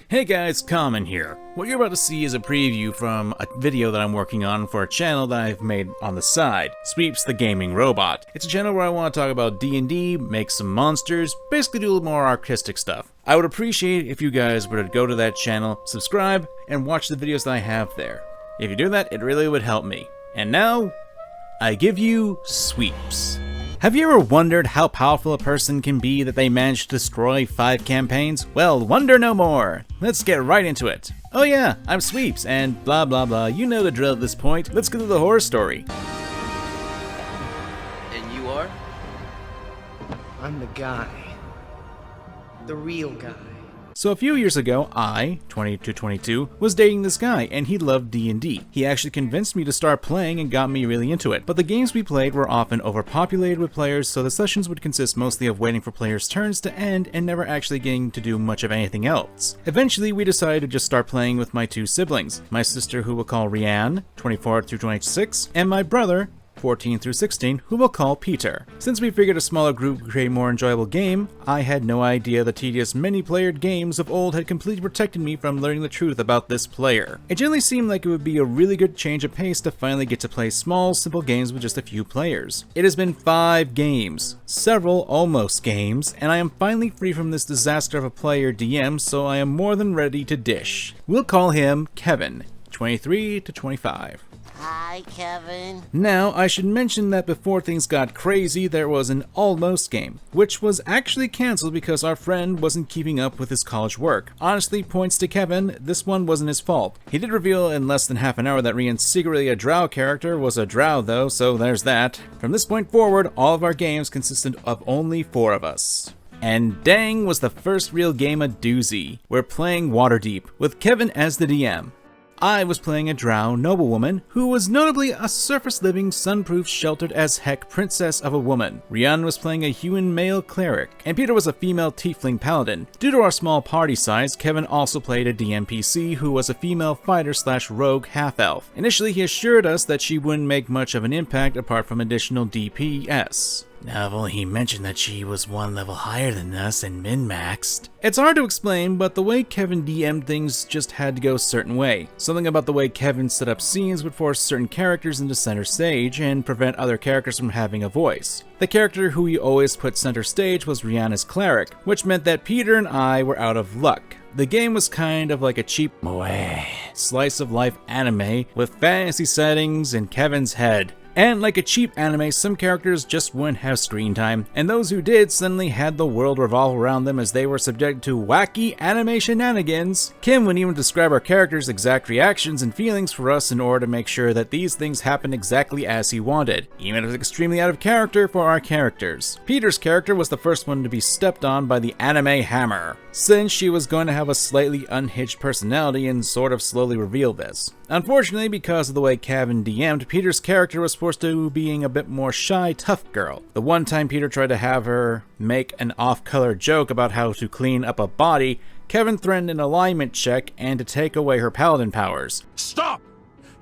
Hey guys, Common here. What you're about to see is a preview from a video that I'm working on for a channel that I've made on the side, Sweeps the Gaming Robot. It's a channel where I want to talk about D&D, make some monsters, basically do a little more artistic stuff. I would appreciate if you guys were to go to that channel, subscribe, and watch the videos that I have there. If you do that, it really would help me. And now, I give you Sweeps. Have you ever wondered how powerful a person can be that they managed to destroy 5 campaigns? Well, wonder no more. Let's get right into it. Oh yeah, I'm Sweeps, and blah blah blah, you know the drill at this point. Let's get to the horror story. And you are? I'm the guy. The real guy. So a few years ago, I, 20 to 22, was dating this guy, and he loved D&D. He actually convinced me to start playing and got me really into it, but the games we played were often overpopulated with players, so the sessions would consist mostly of waiting for players' turns to end and never actually getting to do much of anything else. Eventually, we decided to just start playing with my 2 siblings, my sister who we'll call Rianne, 24 through 26, and my brother, 14 through 16, who we'll call Peter. Since we figured a smaller group would create a more enjoyable game, I had no idea the tedious many-playered games of old had completely protected me from learning the truth about this player. It generally seemed like it would be a really good change of pace to finally get to play small, simple games with just a few players. It has been 5 games, several almost games, and I am finally free from this disaster of a player DM, so I am more than ready to dish. We'll call him Kevin, 23 to 25. Hi, Kevin. Now, I should mention that before things got crazy, there was an almost game, which was actually cancelled because our friend wasn't keeping up with his college work. Honestly, points to Kevin, this one wasn't his fault. He did reveal in less than half an hour that Rian's secretly a drow character was a drow though, so there's that. From this point forward, all of our games consisted of only 4 of us. And dang was the first real game a doozy. We're playing Waterdeep, with Kevin as the DM. I was playing a drow noblewoman who was notably a surface-living, sunproof, sheltered as heck princess of a woman. Rianne was playing a human male cleric, and Peter was a female tiefling paladin. Due to our small party size, Kevin also played a DMPC who was a female fighter/rogue half-elf. Initially, he assured us that she wouldn't make much of an impact apart from additional DPS. Now, if only he mentioned that she was 1 level higher than us and min-maxed. It's hard to explain, but the way Kevin DM'd things just had to go a certain way. Something about the way Kevin set up scenes would force certain characters into center stage and prevent other characters from having a voice. The character who he always put center stage was Rihanna's cleric, which meant that Peter and I were out of luck. The game was kind of like a cheap slice of life anime with fantasy settings in Kevin's head. And like a cheap anime, some characters just wouldn't have screen time, and those who did suddenly had the world revolve around them as they were subject to wacky anime shenanigans. Kim would even describe our characters' exact reactions and feelings for us in order to make sure that these things happened exactly as he wanted, even if it was extremely out of character for our characters. Peter's character was the first one to be stepped on by the anime hammer, since she was going to have a slightly unhinged personality and sort of slowly reveal this. Unfortunately, because of the way Kevin DM'd, Peter's character was forced to being a bit more shy, tough girl. The one time Peter tried to have her make an off-color joke about how to clean up a body, Kevin threatened an alignment check and to take away her paladin powers. Stop!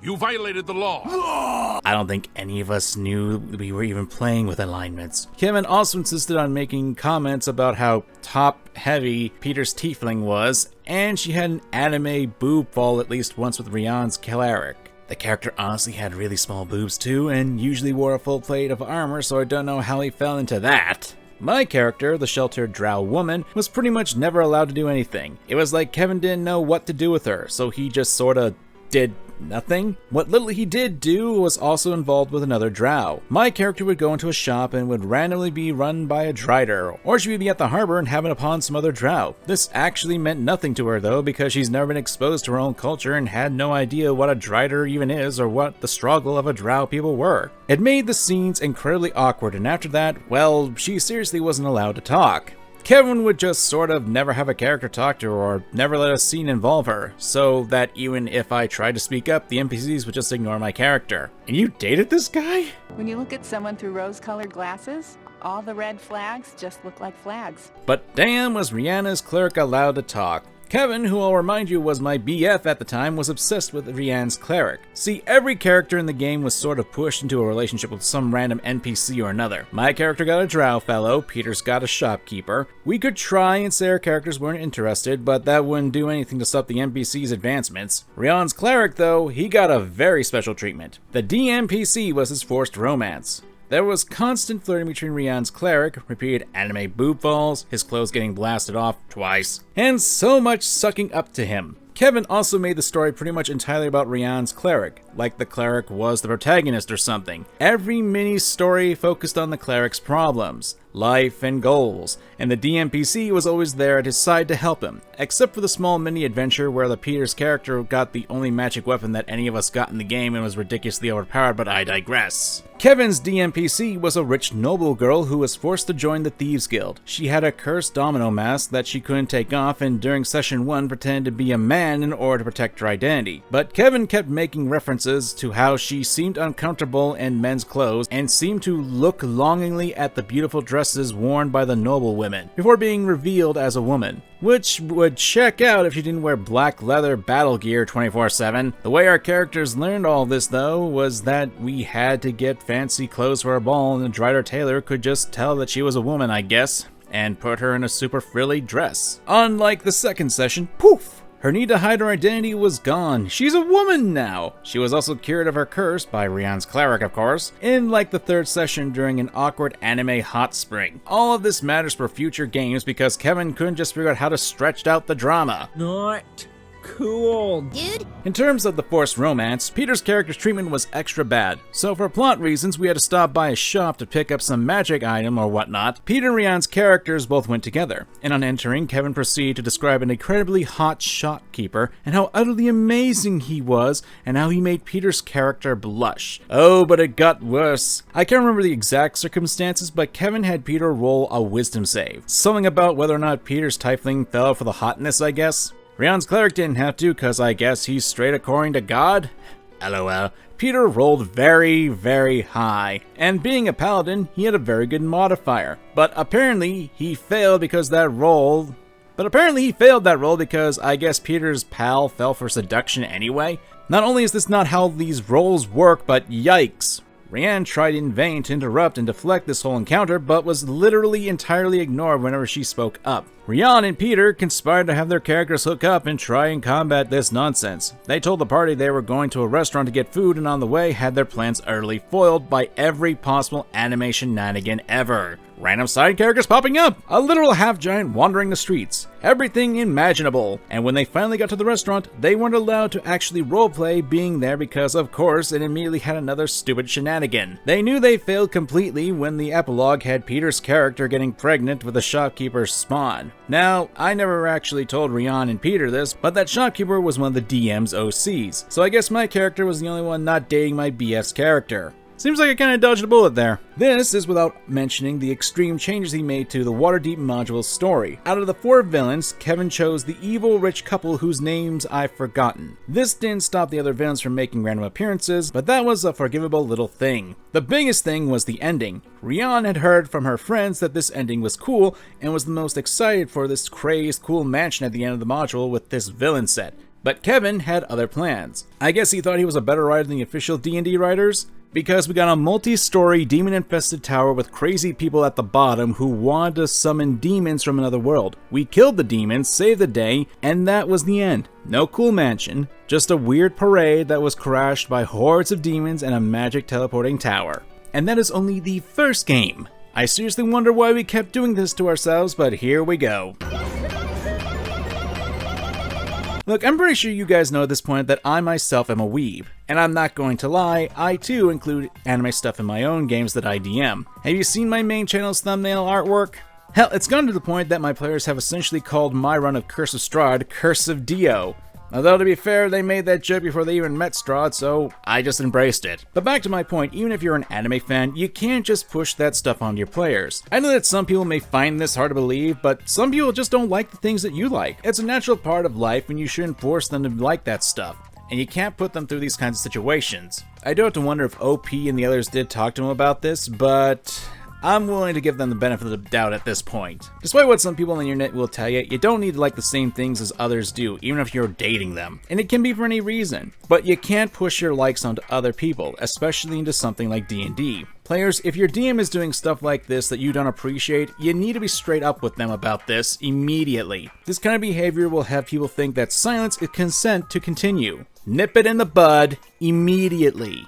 You violated the law! I don't think any of us knew we were even playing with alignments. Kevin also insisted on making comments about how top-heavy Peter's tiefling was, and she had an anime boob fall at least once with Rianne's cleric. The character honestly had really small boobs too, and usually wore a full plate of armor, so I don't know how he fell into that. My character, the sheltered drow woman, was pretty much never allowed to do anything. It was like Kevin didn't know what to do with her, so he just sorta did nothing. What little he did do was also involved with another drow. My character would go into a shop and would randomly be run by a drider, or she would be at the harbor and happen upon some other drow. This actually meant nothing to her though, because she's never been exposed to her own culture and had no idea what a drider even is or what the struggle of a drow people were. It made the scenes incredibly awkward, and after that, well, she seriously wasn't allowed to talk. Kevin would just sort of never have a character talk to her or never let a scene involve her, so that even if I tried to speak up, the NPCs would just ignore my character. And you dated this guy? When you look at someone through rose-colored glasses, all the red flags just look like flags. But damn, was Rihanna's cleric allowed to talk. Kevin, who I'll remind you was my BF at the time, was obsessed with Rianne's cleric. See, every character in the game was sort of pushed into a relationship with some random NPC or another. My character got a drow fellow, Peter's got a shopkeeper. We could try and say our characters weren't interested, but that wouldn't do anything to stop the NPC's advancements. Rianne's cleric, though, he got a very special treatment. The DMPC was his forced romance. There was constant flirting between Rianne's cleric, repeated anime boob falls, his clothes getting blasted off twice, and so much sucking up to him. Kevin also made the story pretty much entirely about Rianne's cleric, like the cleric was the protagonist or something. Every mini-story focused on the cleric's problems, life, and goals, and the DMPC was always there at his side to help him, except for the small mini-adventure where the Peter's character got the only magic weapon that any of us got in the game and was ridiculously overpowered, but I digress. Kevin's DMPC was a rich noble girl who was forced to join the Thieves Guild. She had a cursed domino mask that she couldn't take off, and during session 1 pretended to be a man in order to protect her identity. But Kevin kept making references to how she seemed uncomfortable in men's clothes and seemed to look longingly at the beautiful dresses worn by the noble women, before being revealed as a woman, which would check out if she didn't wear black leather battle gear 24/7. The way our characters learned all this, though, was that we had to get fancy clothes for a ball, and the Drider Taylor could just tell that she was a woman, I guess, and put her in a super frilly dress. Unlike the second session, poof! Her need to hide her identity was gone. She's a woman now! She was also cured of her curse, by Rianne's cleric of course, in like the third session during an awkward anime hot spring. All of this matters for future games because Kevin couldn't just figure out how to stretch out the drama. Not cool. Dude, In terms of the forced romance, Peter's character's treatment was extra bad, so for plot reasons we had to stop by a shop to pick up some magic item or whatnot. Peter and Rianne's characters both went together, and on entering, Kevin proceeded to describe an incredibly hot shopkeeper and how utterly amazing he was and how he made Peter's character blush. Oh, but it got worse. I can't remember the exact circumstances, but Kevin had Peter roll a wisdom save. Something about whether or not Peter's tiefling fell for the hotness, I guess. Rianne's cleric didn't have to, cause I guess he's straight according to God? LOL. Peter rolled very, very high, and being a paladin, he had a very good modifier. But apparently he failed that role because I guess Peter's pal fell for seduction anyway. Not only is this not how these rolls work, but yikes. Rianne tried in vain to interrupt and deflect this whole encounter, but was literally entirely ignored whenever she spoke up. Rianne and Peter conspired to have their characters hook up and try and combat this nonsense. They told the party they were going to a restaurant to get food, and on the way had their plans utterly foiled by every possible anime shenanigan ever. Random side characters popping up, a literal half-giant wandering the streets, everything imaginable. And when they finally got to the restaurant, they weren't allowed to actually roleplay being there because, of course, it immediately had another stupid shenanigan. They knew they failed completely when the epilogue had Peter's character getting pregnant with the shopkeeper's spawn. Now, I never actually told Rianne and Peter this, but that shopkeeper was one of the DM's OCs, so I guess my character was the only one not dating my BF's character. Seems like I kinda dodged a bullet there. This is without mentioning the extreme changes he made to the Waterdeep module's story. Out of the 4 villains, Kevin chose the evil rich couple whose names I've forgotten. This didn't stop the other villains from making random appearances, but that was a forgivable little thing. The biggest thing was the ending. Rianne had heard from her friends that this ending was cool, and was the most excited for this crazed cool mansion at the end of the module with this villain set. But Kevin had other plans. I guess he thought he was a better writer than the official D&D writers? Because we got a multi-story demon-infested tower with crazy people at the bottom who wanted to summon demons from another world. We killed the demons, saved the day, and that was the end. No cool mansion, just a weird parade that was crashed by hordes of demons and a magic teleporting tower. And that is only the first game. I seriously wonder why we kept doing this to ourselves, but here we go. Look, I'm pretty sure you guys know at this point that I myself am a weeb, and I'm not going to lie, I too include anime stuff in my own games that I DM. Have you seen my main channel's thumbnail artwork? Hell, it's gone to the point that my players have essentially called my run of Curse of Strahd Curse of Dio. Although to be fair, they made that joke before they even met Strahd, so I just embraced it. But back to my point, even if you're an anime fan, you can't just push that stuff onto your players. I know that some people may find this hard to believe, but some people just don't like the things that you like. It's a natural part of life and you shouldn't force them to like that stuff. And you can't put them through these kinds of situations. I do have to wonder if OP and the others did talk to him about this, but I'm willing to give them the benefit of the doubt at this point. Despite what some people on the internet will tell you, you don't need to like the same things as others do, even if you're dating them. And it can be for any reason. But you can't push your likes onto other people, especially into something like D&D. Players, if your DM is doing stuff like this that you don't appreciate, you need to be straight up with them about this immediately. This kind of behavior will have people think that silence is consent to continue. Nip it in the bud immediately.